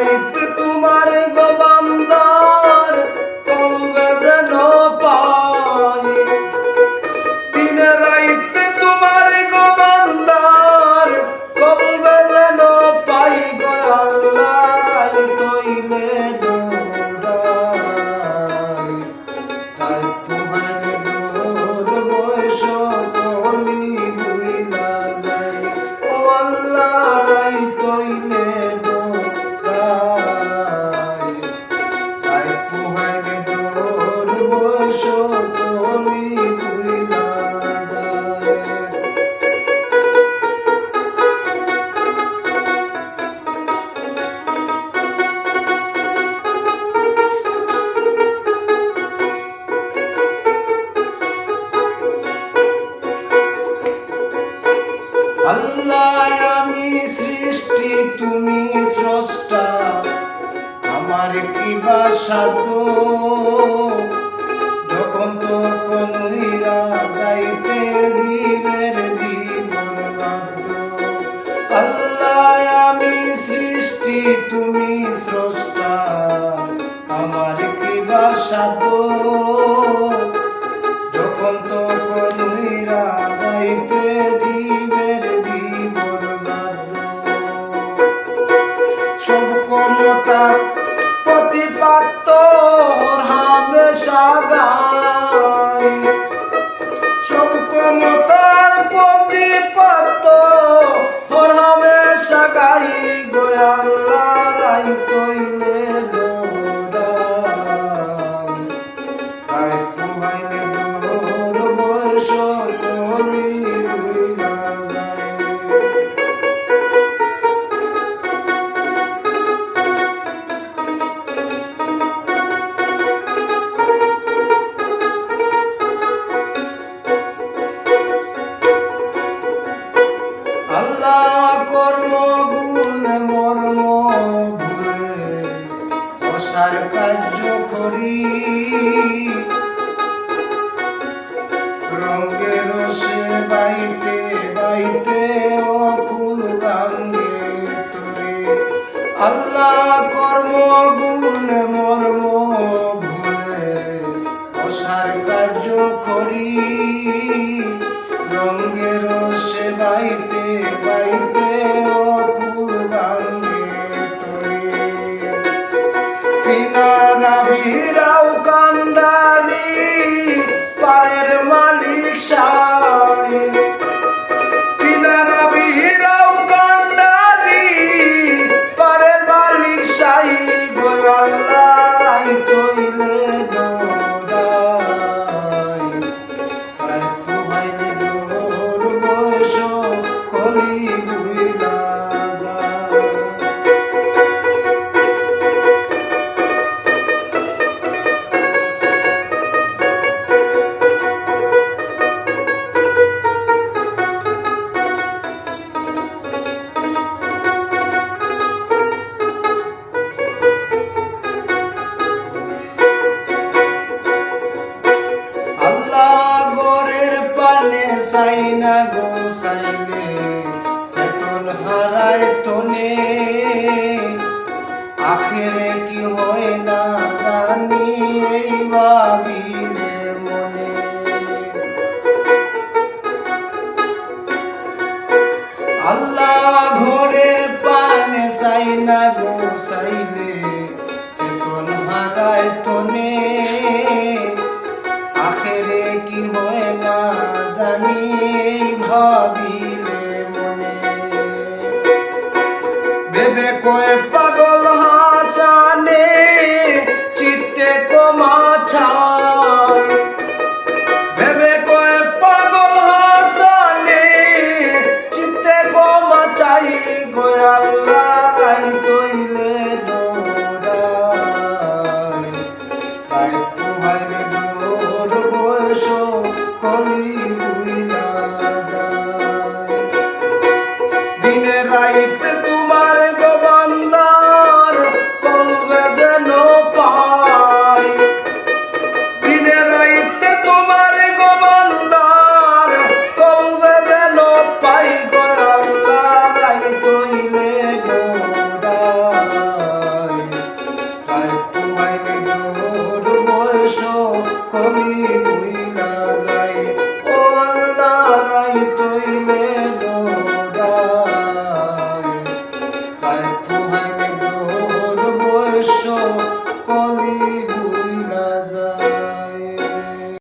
রাইতে তোমার গোবান্দার কলবে যেন পাই, দিনে রাইতে তোমার গোবান্দার কলবে যেন পাই গো আল্লাহ রাইতইলে ডোরাই, রাইত পুহাইলে ডোর বয়স কলি বুইলা যায় ও আল্লাহ রাইতইলে ডোরাই, রাইত পুহাইলে ডোর বয়স কলি বুইলা যায়। আল্লাহ আমি সৃষ্টি তুমি স্রষ্টা, আমার কি বা সাধ্য যখন তখন হইরা যাইতে জীবের জীবন বাধ্য। আল্লাহ আমি সৃষ্টি তুমি স্রষ্টা, আমার কি বা সাধ্য যখন তখন হইরা যাইতে জীবের জীবন বাধ্য। সব ক্ষমতার প্রতিপাদ্য হামেশা গাই, সব ক্ষমতার প্রতিপাদ্য হামেশা গাই গো আল্লাহ রাইতইলে ডোরাই, রাইত পুহাইলে ডোর বয়স কলি বুইলা যায়। আল্লাহ কর্ম গুণ মর্ম ভুলে অসার কার্য করি, রঙ্গে রসে বাইতে বাইতে অকুল গাঙ্গে তরে। আল্লাহ কর্ম গুণ মর্ম ভুলে অসার কার্য করি, রঙ্গে রসে বাইতে বাইতে অকুল গাঙ্গে তরে। কিনারা বিরাও কান্ডারি পারের মালিক সাই, কিনারা বিরাও কান্ডারি পারের মালিক সাই গো আল্লাহ রাইতইলে ডোরাই, রাইত পুহাইলে ডোর বয়স কলি বুইলা যায়। চাই না গো চাইলে চেতন হারায় তনে, আখেরে কি হয় না জানি এই ভাবিলে মনে। আল্লাহ ঘরের পানে চাই না গো চাইলে চেতন হারায় তনে, আখেরে কি হয় না জানি ভাবিলে মনে। ভেবে কয়ে পাগল হাসানে চিত্তে কমা চায়, ভেবে কয়ে পাগল হাসানে চিত্তে কমা চাই গো আল্লাহ রাইতইলে ডোরাই, রাইত পুহাইলে ডোর বয়স কলি বুইলা যায়। দিনে রাইতে তোমার গোবান্দার কল বয়স কলি বুইলা